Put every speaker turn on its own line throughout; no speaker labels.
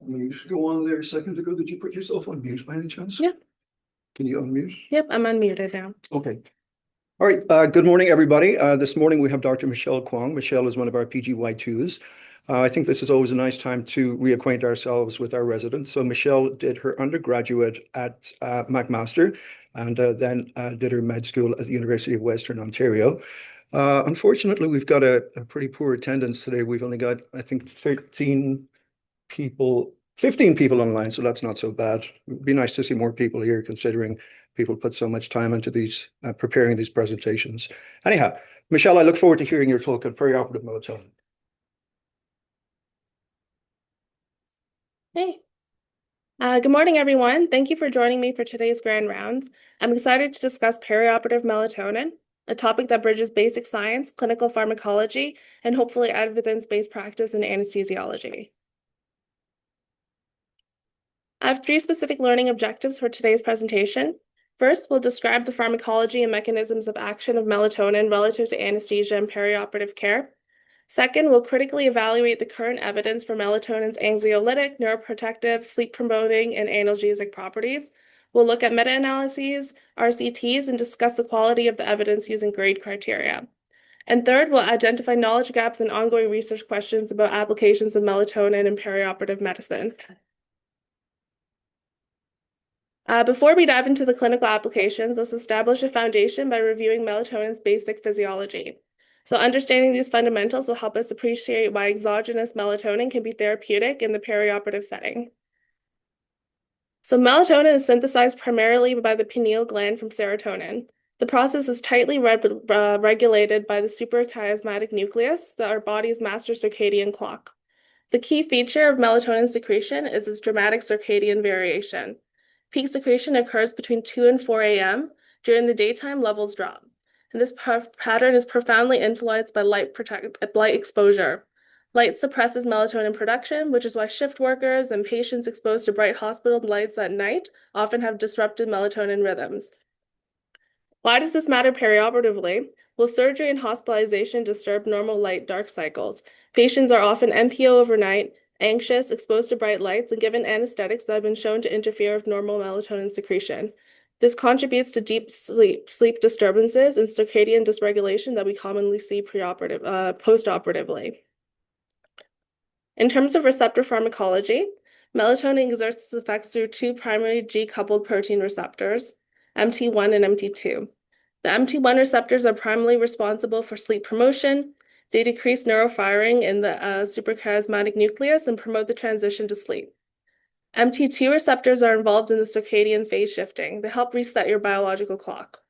You should go on there a second ago. Did you put yourself on mute by any chance?
Yeah.
Can you unmute?
Yep, I'm unmuted now.
Okay. All right. Good morning, everybody. This morning we have Dr. Michelle Kwong. Michelle is one of our PGY2s. I think this is always a nice time to reacquaint ourselves with our residents. So Michelle did her undergraduate at McMaster and then did her med school at the University of Western Ontario. Unfortunately, we've got a pretty poor attendance today. We've only got, I think, 15 people online, so that's not so bad. It'd be nice to see more people here, considering people put so much time into these preparing these presentations. Anyhow, Michelle, I look forward to hearing your talk on perioperative melatonin.
Hey. Good morning, everyone. Thank you for joining me for today's Grand Rounds. I'm excited to discuss perioperative melatonin, a topic that bridges basic science, clinical pharmacology, and hopefully evidence-based practice in anesthesiology. I have 3 specific learning objectives for today's presentation. First, we'll describe the pharmacology and mechanisms of action of melatonin relative to anesthesia and perioperative care. Second, we'll critically evaluate the current evidence for melatonin's anxiolytic, neuroprotective, sleep-promoting, and analgesic properties. We'll look at meta-analyses, RCTs, and discuss the quality of the evidence using grade criteria. And third, we'll identify knowledge gaps and ongoing research questions about applications of melatonin in perioperative medicine. Before we dive into the clinical applications, let's establish a foundation by reviewing melatonin's basic physiology. So understanding these fundamentals will help us appreciate why exogenous melatonin can be therapeutic in the perioperative setting. So melatonin is synthesized primarily by the pineal gland from serotonin. The process is tightly regulated by the suprachiasmatic nucleus, our body's master circadian clock. The key feature of melatonin secretion is its dramatic circadian variation. Peak secretion occurs between 2 and 4 a.m. During the daytime, levels drop. And this pattern is profoundly influenced by light exposure. Light suppresses melatonin production, which is why shift workers and patients exposed to bright hospital lights at night often have disrupted melatonin rhythms. Why does this matter perioperatively? Well, surgery and hospitalization disturb normal light-dark cycles. Patients are often NPO overnight, anxious, exposed to bright lights, and given anesthetics that have been shown to interfere with normal melatonin secretion. This contributes to deep sleep disturbances and circadian dysregulation that we commonly see postoperatively. In terms of receptor pharmacology, melatonin exerts its effects through 2 primary G-coupled protein receptors, MT1 and MT2. The MT1 receptors are primarily responsible for sleep promotion. They decrease neurofiring in the suprachiasmatic nucleus and promote the transition to sleep. MT2 receptors are involved in the circadian phase shifting. They help reset your biological clock.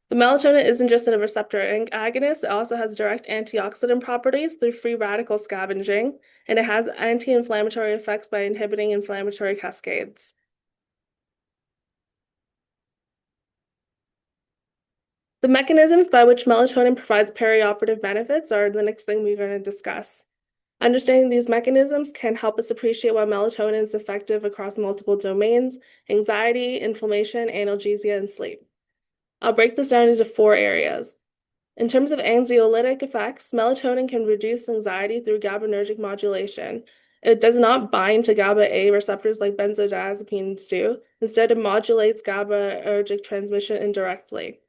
The melatonin isn't just a receptor agonist, it also has direct antioxidant properties through free radical scavenging, and it has anti-inflammatory effects by inhibiting inflammatory cascades. The mechanisms by which melatonin provides perioperative benefits are the next thing we're going to discuss. Understanding these mechanisms can help us appreciate why melatonin is effective across multiple domains: anxiety, inflammation, analgesia, and sleep. I'll break this down into 4 areas. In terms of anxiolytic effects, melatonin can reduce anxiety through GABAergic modulation. It does not bind to GABA-A receptors like benzodiazepines do. Instead, it modulates GABAergic transmission indirectly.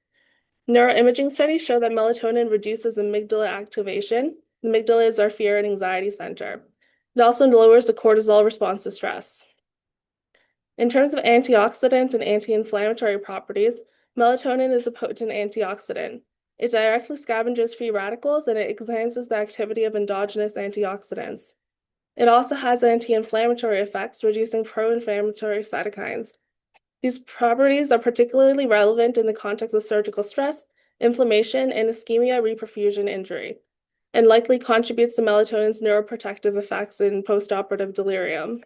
Neuroimaging studies show that melatonin reduces amygdala activation. The amygdala is our fear and anxiety center. It also lowers the cortisol response to stress. In terms of antioxidant and anti-inflammatory properties, melatonin is a potent antioxidant. It directly scavenges free radicals and it enhances the activity of endogenous antioxidants. It also has anti-inflammatory effects, reducing pro-inflammatory cytokines. These properties are particularly relevant in the context of surgical stress, inflammation, and ischemia-reperfusion injury, and likely contributes to melatonin's neuroprotective effects in postoperative delirium.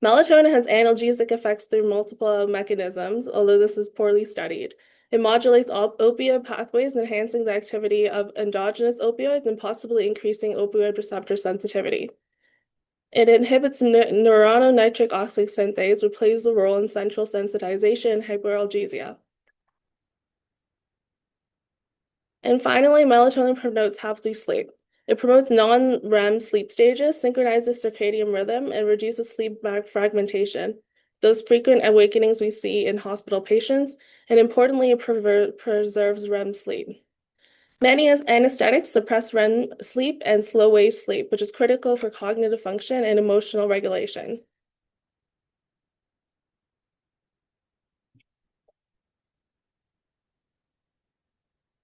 Melatonin has analgesic effects through multiple mechanisms, although this is poorly studied. It modulates opioid pathways, enhancing the activity of endogenous opioids and possibly increasing opioid receptor sensitivity. It inhibits neurononitric oxide synthase, which plays a role in central sensitization and hyperalgesia. And finally, melatonin promotes healthy sleep. It promotes non-REM sleep stages, synchronizes circadian rhythm, and reduces sleep fragmentation, those frequent awakenings we see in hospital patients, and importantly, it preserves REM sleep. Many anesthetics suppress REM sleep and slow wave sleep, which is critical for cognitive function and emotional regulation.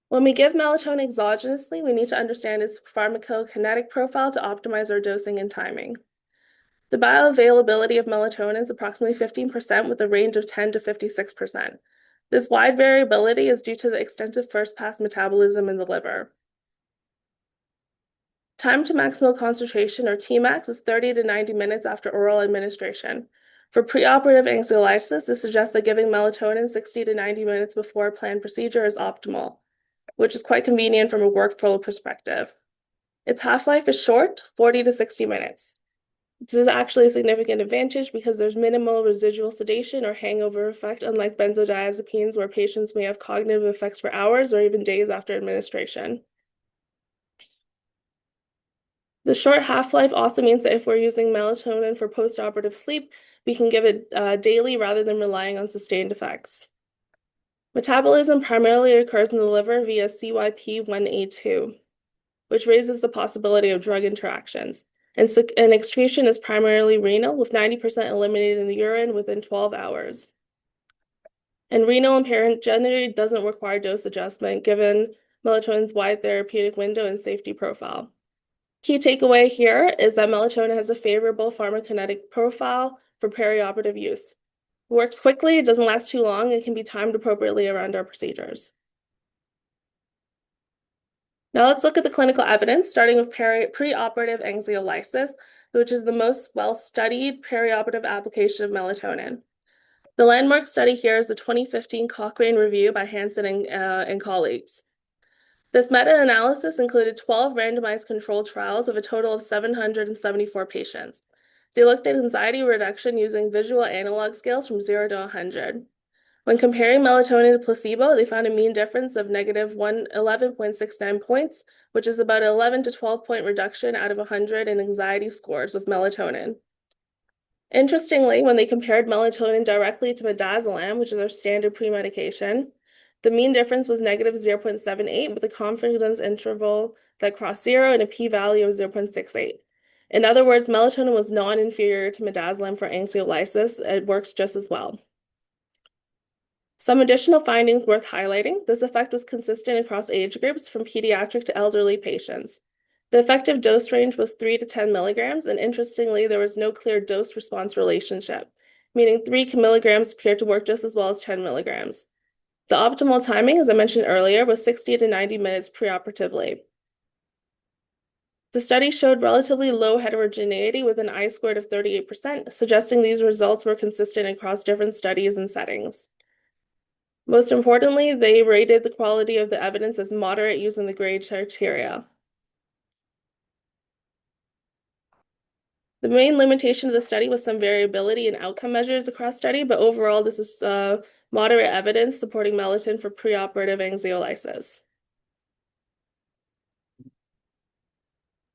When we give melatonin exogenously, we need to understand its pharmacokinetic profile to optimize our dosing and timing. The bioavailability of melatonin is approximately 15% with a range of 10 to 56%. This wide variability is due to the extensive first-pass metabolism in the liver. Time to maximal concentration, or Tmax, is 30 to 90 minutes after oral administration. For preoperative anxiolysis, this suggests that giving melatonin 60 to 90 minutes before a planned procedure is optimal, which is quite convenient from a workflow perspective. Its half-life is short, 40 to 60 minutes. This is actually a significant advantage because there's minimal residual sedation or hangover effect, unlike benzodiazepines, where patients may have cognitive effects for hours or even days after administration. The short half-life also means that if we're using melatonin for postoperative sleep, we can give it daily rather than relying on sustained effects. Metabolism primarily occurs in the liver via CYP1A2, which raises the possibility of drug interactions. And excretion is primarily renal, with 90% eliminated in the urine within 12 hours. And renal impairment generally doesn't require dose adjustment given melatonin's wide therapeutic window and safety profile. Key takeaway here is that melatonin has a favorable pharmacokinetic profile for perioperative use. It works quickly, it doesn't last too long, and can be timed appropriately around our procedures. Now let's look at the clinical evidence, starting with preoperative anxiolysis, which is the most well-studied perioperative application of melatonin. The landmark study here is the 2015 Cochrane review by Hansen and colleagues. This meta-analysis included 12 randomized controlled trials of a total of 774 patients. They looked at anxiety reduction using visual analog scales from 0 to 100. When comparing melatonin to placebo, they found a mean difference of negative 11.69 points, which is about an 11 to 12-point reduction out of 100 in anxiety scores with melatonin. Interestingly, when they compared melatonin directly to midazolam, which is our standard pre-medication, the mean difference was negative 0.78 with a confidence interval that crossed 0 and a p-value of 0.68. In other words, melatonin was non-inferior to midazolam for anxiolysis. It works just as well. Some additional findings worth highlighting. This effect was consistent across age groups from pediatric to elderly patients. The effective dose range was 3 to 10 milligrams, and interestingly, there was no clear dose-response relationship, meaning 3 milligrams appeared to work just as well as 10 milligrams. The optimal timing, as I mentioned earlier, was 60 to 90 minutes preoperatively. The study showed relatively low heterogeneity with an I squared of 38%, suggesting these results were consistent across different studies and settings. Most importantly, they rated the quality of the evidence as moderate using the grade criteria. The main limitation of the study was some variability in outcome measures across study, but overall, this is moderate evidence supporting melatonin for preoperative anxiolysis.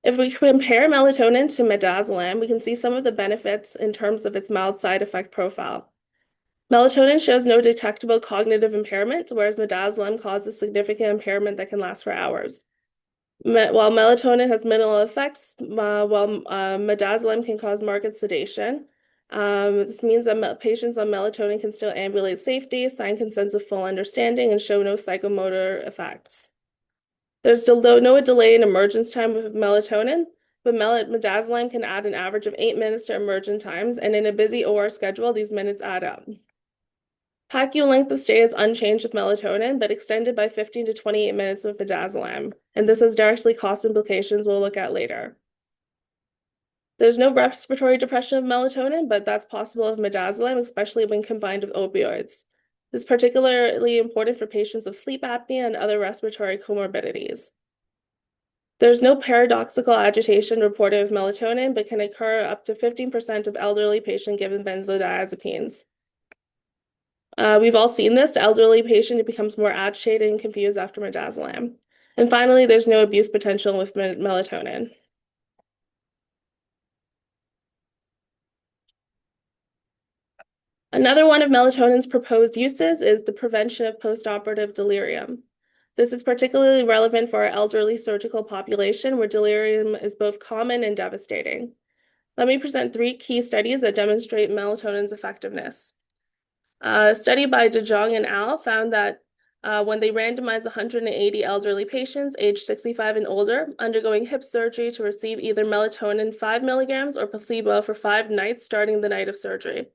If we compare melatonin to midazolam, we can see some of the benefits in terms of its mild side effect profile. Melatonin shows no detectable cognitive impairment, whereas midazolam causes significant impairment that can last for hours. While melatonin has minimal effects, midazolam can cause marked sedation. This means that patients on melatonin can still ambulate safely, sign consents of full understanding, and show no psychomotor effects. There's no delay in emergence time with melatonin, but midazolam can add an average of 8 minutes to emergent times, and in a busy OR schedule, these minutes add up. PACU length of stay is unchanged with melatonin, but extended by 15 to 28 minutes with midazolam, and this has directly cost implications we'll look at later. There's no respiratory depression of melatonin, but that's possible with midazolam, especially when combined with opioids. This is particularly important for patients of sleep apnea and other respiratory comorbidities. There's no paradoxical agitation reported with melatonin, but can occur up to 15% of elderly patients given benzodiazepines. We've all seen this. The elderly patient becomes more agitated and confused after midazolam. And finally, there's no abuse potential with melatonin. Another one of melatonin's proposed uses is the prevention of postoperative delirium. This is particularly relevant for our elderly surgical population where delirium is both common and devastating. Let me present 3 key studies that demonstrate melatonin's effectiveness. A study by De Jong and al. Found that when they randomized 180 elderly patients aged 65 and older undergoing hip surgery to receive either melatonin 5 milligrams or placebo for 5 nights starting the night of surgery.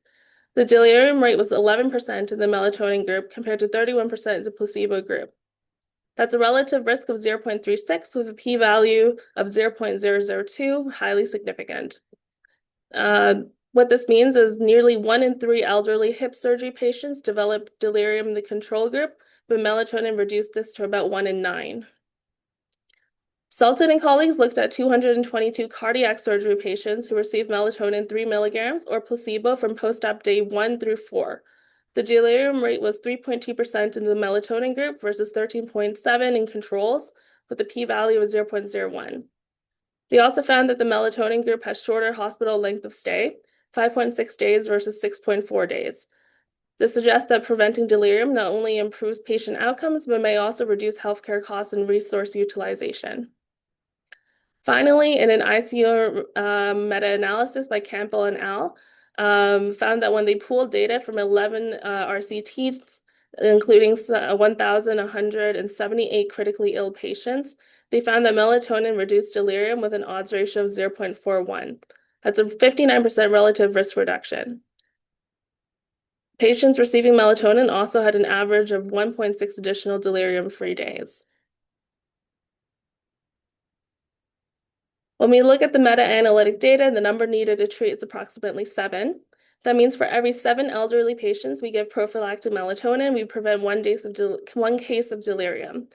The delirium rate was 11% in the melatonin group compared to 31% in the placebo group. That's a relative risk of 0.36 with a p-value of 0.002, highly significant. What this means is nearly 1 in 3 elderly hip surgery patients develop delirium in the control group, but melatonin reduced this to about 1 in 9. Sultan and colleagues looked at 222 cardiac surgery patients who received melatonin 3 milligrams or placebo from post-op day 1 through 4. The delirium rate was 3.2% in the melatonin group versus 13.7% in controls, with a p-value of 0.01. They also found that the melatonin group has shorter hospital length of stay, 5.6 days versus 6.4 days. This suggests that preventing delirium not only improves patient outcomes, but may also reduce healthcare costs and resource utilization. Finally, in an ICU meta-analysis by Campbell and al., found that when they pooled data from 11 RCTs, including 1,178 critically ill patients, they found that melatonin reduced delirium with an odds ratio of 0.41. That's a 59% relative risk reduction. Patients receiving melatonin also had an average of 1.6 additional delirium-free days. When we look at the meta-analytic data, the number needed to treat is approximately 7. That means for every 7 elderly patients we give prophylactic melatonin, we prevent one case of delirium.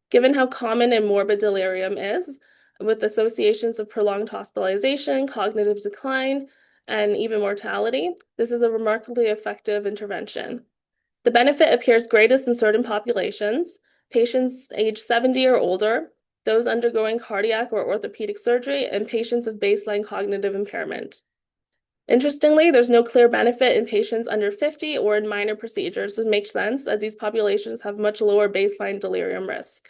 Given how common and morbid delirium is, with associations of prolonged hospitalization, cognitive decline, and even mortality, this is a remarkably effective intervention. The benefit appears greatest in certain populations, patients age 70 or older, those undergoing cardiac or orthopedic surgery, and patients of baseline cognitive impairment. Interestingly, there's no clear benefit in patients under 50 or in minor procedures, which makes sense as these populations have much lower baseline delirium risk.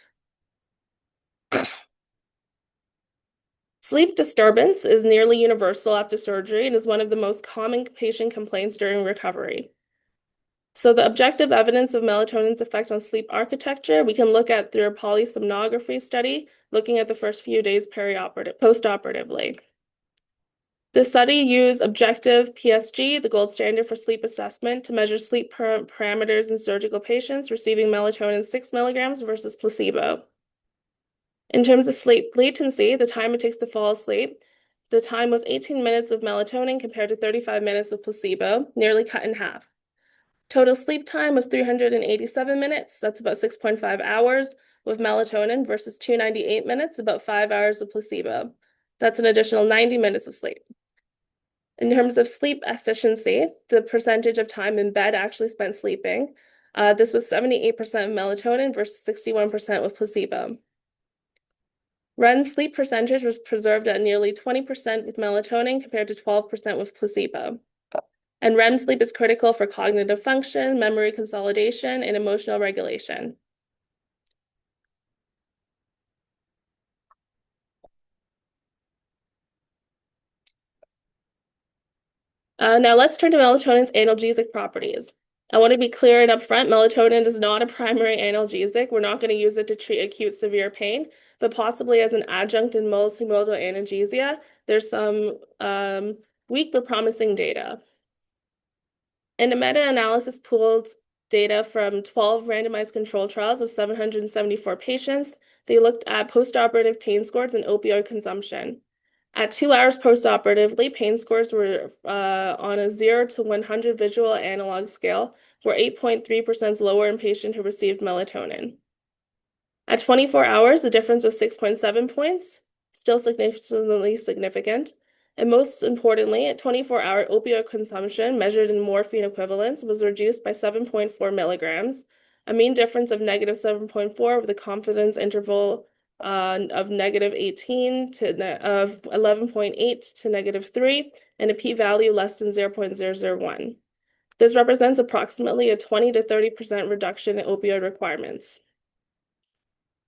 Sleep disturbance is nearly universal after surgery and is one of the most common patient complaints during recovery. So the objective evidence of melatonin's effect on sleep architecture, we can look at through a polysomnography study, looking at the first few days postoperatively. The study used objective PSG, the gold standard for sleep assessment, to measure sleep parameters in surgical patients receiving melatonin 6 milligrams versus placebo. In terms of sleep latency, the time it takes to fall asleep, the time was 18 minutes of melatonin compared to 35 minutes of placebo, nearly cut in half. Total sleep time was 387 minutes, that's about 6.5 hours with melatonin versus 298 minutes, about 5 hours of placebo. That's an additional 90 minutes of sleep. In terms of sleep efficiency, the percentage of time in bed actually spent sleeping, this was 78% of melatonin versus 61% with placebo. REM sleep percentage was preserved at nearly 20% with melatonin compared to 12% with placebo. And REM sleep is critical for cognitive function, memory consolidation, and emotional regulation. Now let's turn to melatonin's analgesic properties. I want to be clear and upfront, melatonin is not a primary analgesic. We're not going to use it to treat acute severe pain, but possibly as an adjunct in multimodal analgesia. There's some weak but promising data. In a meta-analysis pooled data from 12 randomized control trials of 774 patients, they looked at postoperative pain scores and opioid consumption. At 2 hours postoperatively, pain scores were on a 0 to 100 visual analog scale, were 8.3% lower in patients who received melatonin. At 24 hours, the difference was 6.7 points, still significantly significant. And most importantly, at 24-hour opioid consumption measured in morphine equivalents was reduced by 7.4 milligrams, a mean difference of -7.4 with a confidence interval of -18 of 11.8 to -3, and a p-value less than 0.001. This represents approximately a 20 to 30% reduction in opioid requirements.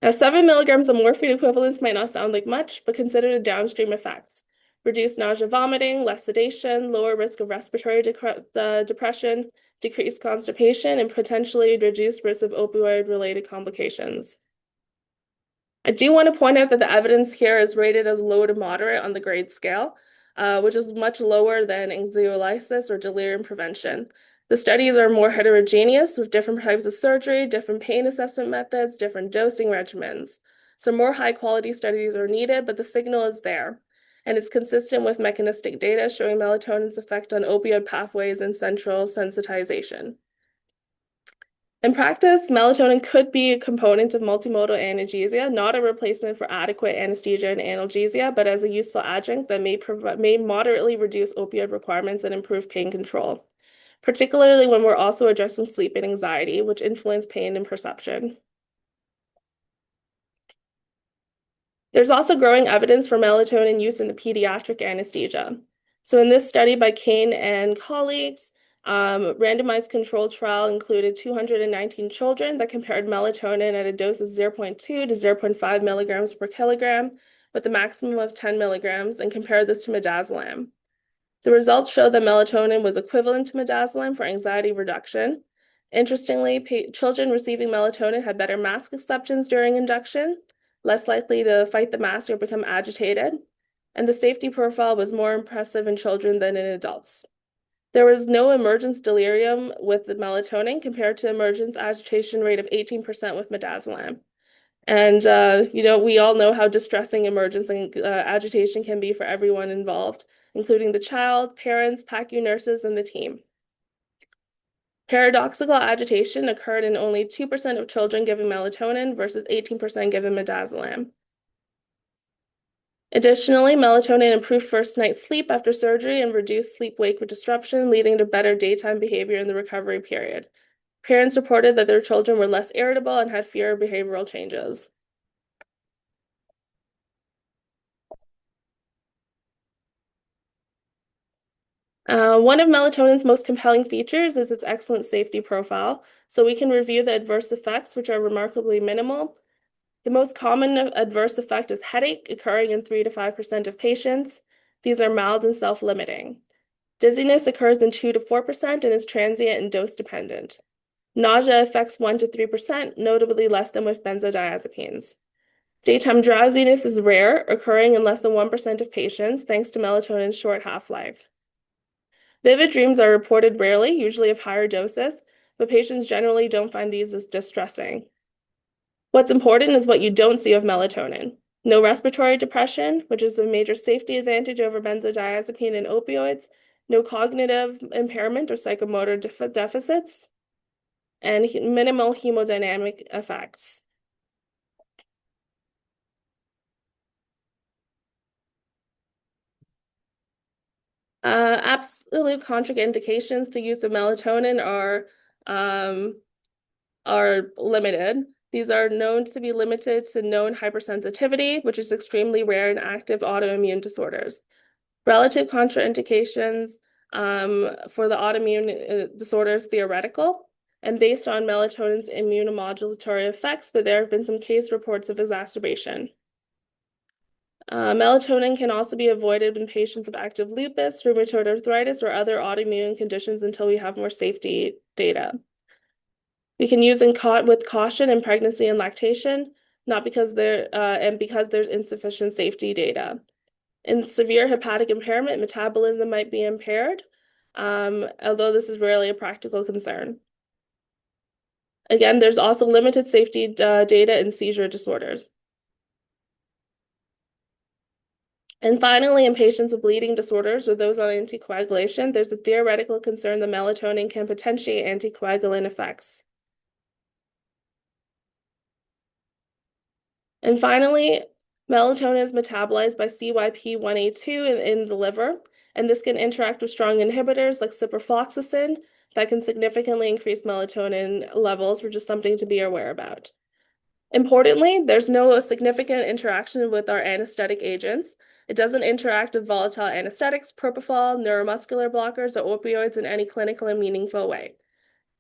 Now, 7 milligrams of morphine equivalents might not sound like much, but consider the downstream effects. Reduced nausea, vomiting, less sedation, lower risk of respiratory depression, decreased constipation, and potentially reduced risk of opioid-related complications. I do want to point out that the evidence here is rated as low to moderate on the grade scale, which is much lower than anxiolysis or delirium prevention. The studies are more heterogeneous with different types of surgery, different pain assessment methods, different dosing regimens. So more high-quality studies are needed, but the signal is there, and it's consistent with mechanistic data showing melatonin's effect on opioid pathways and central sensitization. In practice, melatonin could be a component of multimodal analgesia, not a replacement for adequate anesthesia and analgesia, but as a useful adjunct that may moderately reduce opioid requirements and improve pain control, particularly when we're also addressing sleep and anxiety, which influence pain and perception. There's also growing evidence for melatonin use in the pediatric anesthesia. So in this study by Kane and colleagues, randomized controlled trial included 219 children that compared melatonin at a dose of 0.2 to 0.5 milligrams per kilogram with a maximum of 10 milligrams and compared this to midazolam. The results showed that melatonin was equivalent to midazolam for anxiety reduction. Interestingly, children receiving melatonin had better mask acceptance during induction, less likely to fight the mask or become agitated, and the safety profile was more impressive in children than in adults. There was no emergence delirium with the melatonin compared to emergence agitation rate of 18% with midazolam. And, we all know how distressing emergence and agitation can be for everyone involved, including the child, parents, PACU nurses, and the team. Paradoxical agitation occurred in only 2% of children given melatonin versus 18% given midazolam. Additionally, melatonin improved first night sleep after surgery and reduced sleep-wake disruption, leading to better daytime behavior in the recovery period. Parents reported that their children were less irritable and had fewer behavioral changes. One of melatonin's most compelling features is its excellent safety profile. So we can review the adverse effects, which are remarkably minimal. The most common adverse effect is headache, occurring in 3 to 5% of patients. These are mild and self-limiting. Dizziness occurs in 2 to 4% and is transient and dose-dependent. Nausea affects 1 to 3%, notably less than with benzodiazepines. Daytime drowsiness is rare, occurring in less than 1% of patients, thanks to melatonin's short half-life. Vivid dreams are reported rarely, usually of higher doses, but patients generally don't find these as distressing. What's important is what you don't see of melatonin. No respiratory depression, which is a major safety advantage over benzodiazepine and opioids, no cognitive impairment or psychomotor deficits, and minimal hemodynamic effects. Absolute contraindications to use of melatonin are limited. These are known to be limited to known hypersensitivity, which is extremely rare in active autoimmune disorders. Relative contraindications for the autoimmune disorders theoretical and based on melatonin's immunomodulatory effects, but there have been some case reports of exacerbation. Melatonin can also be avoided in patients of active lupus, rheumatoid arthritis, or other autoimmune conditions until we have more safety data. We can use with caution in pregnancy and lactation, not because because there's insufficient safety data. In severe hepatic impairment, metabolism might be impaired, although this is rarely a practical concern. Again, there's also limited safety data in seizure disorders. And finally, in patients with bleeding disorders or those on anticoagulation, there's a theoretical concern that melatonin can potentiate anticoagulant effects. And finally, melatonin is metabolized by CYP1A2 in the liver, and this can interact with strong inhibitors like ciprofloxacin that can significantly increase melatonin levels, which is something to be aware about. Importantly, there's no significant interaction with our anesthetic agents. It doesn't interact with volatile anesthetics, propofol, neuromuscular blockers, or opioids in any clinical and meaningful way,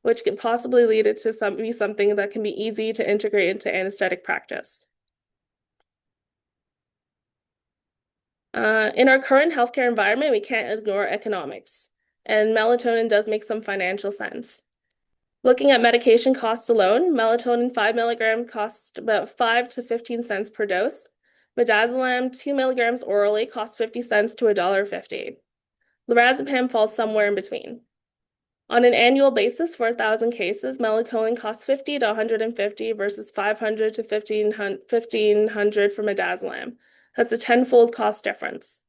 which can possibly lead it to be something that can be easy to integrate into anesthetic practice. In our current healthcare environment, we can't ignore economics, and melatonin does make some financial sense. Looking at medication costs alone, melatonin 5 milligram costs about 5 to 15 cents per dose. Midazolam 2 milligrams orally costs 50 cents to $1.50. Lorazepam falls somewhere in between. On an annual basis, for 1,000 cases, melatonin costs 50 to 150 versus 500 to 1,500 for midazolam. That's a tenfold cost difference.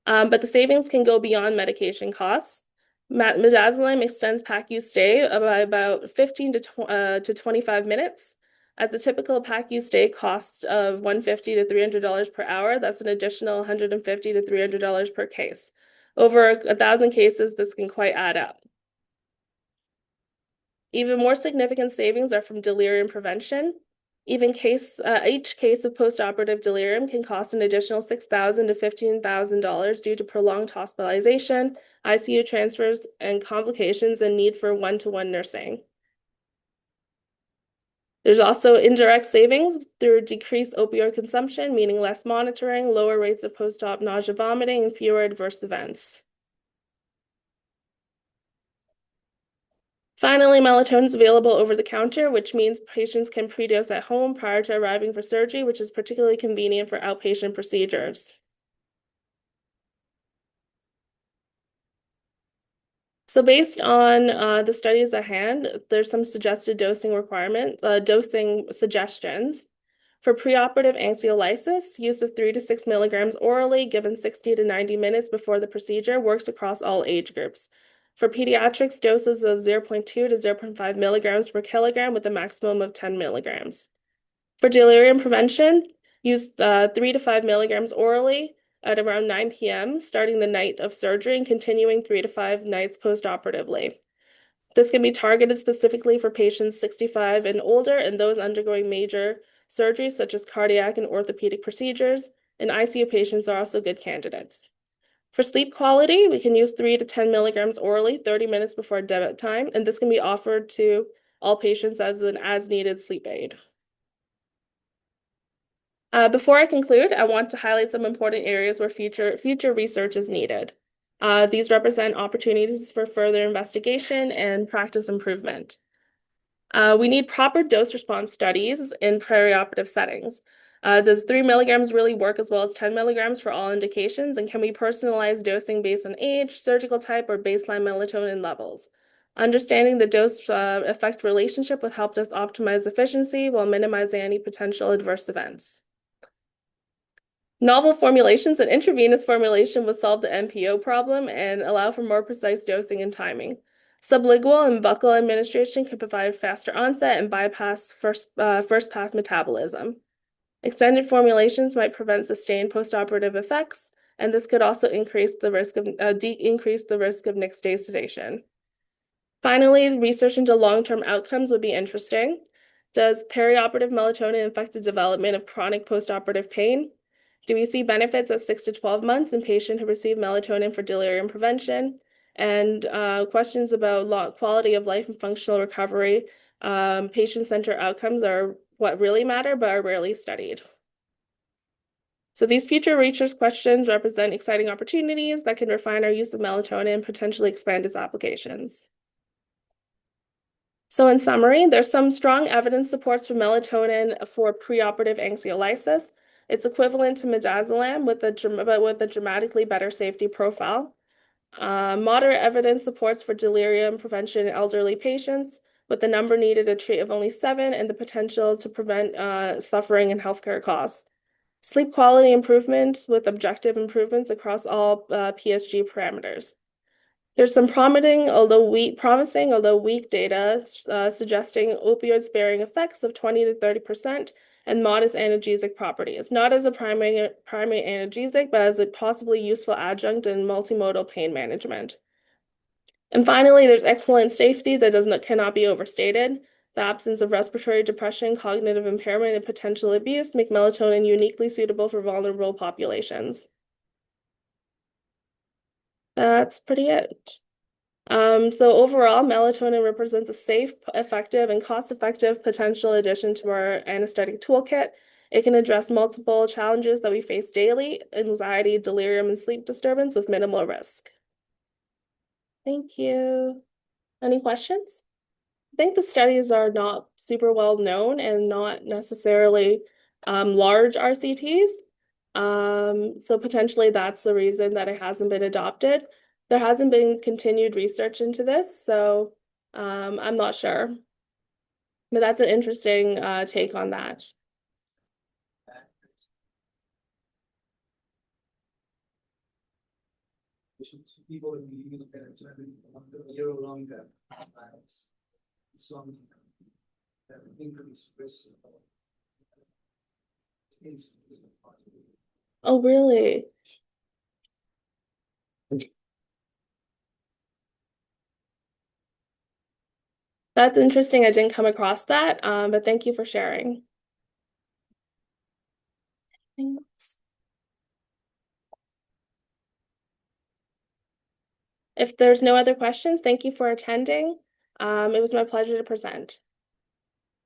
But the savings can go beyond medication costs. Midazolam extends PACU stay by about 15 to 25 minutes. As the typical PACU stay cost of $150 to $300 per hour, that's an additional $150 to $300 per case. Over 1,000 cases, this can quite add up. Even more significant savings are from delirium prevention. Each case of postoperative delirium can cost an additional $6,000 to $15,000 due to prolonged hospitalization, ICU transfers, and complications and need for one-to-one nursing. There's also indirect savings through decreased opioid consumption, meaning less monitoring, lower rates of post-op nausea, vomiting, and fewer adverse events. Finally, melatonin is available over the counter, which means patients can pre-dose at home prior to arriving for surgery, which is particularly convenient for outpatient procedures. So based on the studies at hand, there's some suggested dosing suggestions. For preoperative anxiolysis, use of 3 to 6 milligrams orally given 60 to 90 minutes before the procedure works across all age groups. For pediatrics, doses of 0.2 to 0.5 milligrams per kilogram with a maximum of 10 milligrams. For delirium prevention, use 3 to 5 milligrams orally at around 9 p.m., starting the night of surgery and continuing 3 to 5 nights postoperatively. This can be targeted specifically for patients 65 and older and those undergoing major surgeries such as cardiac and orthopedic procedures, and ICU patients are also good candidates. For sleep quality, we can use 3 to 10 milligrams orally 30 minutes before bedtime, and this can be offered to all patients as an as-needed sleep aid. Before I conclude, I want to highlight some important areas where future research is needed. These represent opportunities for further investigation and practice improvement. We need proper dose response studies in perioperative settings. Does 3 milligrams really work as well as 10 milligrams for all indications? And can we personalize dosing based on age, surgical type, or baseline melatonin levels? Understanding the dose effect relationship will help us optimize efficiency while minimizing any potential adverse events. Novel formulations and intravenous formulation will solve the NPO problem and allow for more precise dosing and timing. Sublingual and buccal administration can provide faster onset and bypass first-pass metabolism. Extended formulations might prevent sustained postoperative effects, and this could also increase the risk of next-day sedation. Finally, research into long-term outcomes would be interesting. Does perioperative melatonin affect the development of chronic postoperative pain? Do we see benefits at 6 to 12 months in patients who receive melatonin for delirium prevention? And questions about quality of life and functional recovery. Patient-centered outcomes are what really matter, but are rarely studied. So these future research questions represent exciting opportunities that can refine our use of melatonin and potentially expand its applications. So in summary, there's some strong evidence supports for melatonin for preoperative anxiolysis. It's equivalent to midazolam with a dramatically better safety profile. Moderate evidence supports for delirium prevention in elderly patients, with the number needed to treat of only 7 and the potential to prevent suffering and healthcare costs. Sleep quality improvement with objective improvements across all PSG parameters. There's some promising, although weak data suggesting opioid-sparing effects of 20 to 30% and modest analgesic properties, not as a primary analgesic, but as a possibly useful adjunct in multimodal pain management. And finally, there's excellent safety that cannot be overstated. The absence of respiratory depression, cognitive impairment, and potential abuse make melatonin uniquely suitable for vulnerable populations. That's pretty it. So overall, melatonin represents a safe, effective, and cost-effective potential addition to our anesthetic toolkit. It can address multiple challenges that we face daily: anxiety, delirium, and sleep disturbance with minimal risk. Thank you. Any questions? I think the studies are not super well known and not necessarily large RCTs. So potentially that's the reason that it hasn't been adopted. There hasn't been continued research into this, so I'm not sure. But that's an interesting take on that.
People in the year-long some increased risk.
Oh, really? That's interesting. I didn't come across that, but thank you for sharing. Thanks. If there's no other questions, thank you for attending. It was my pleasure to present.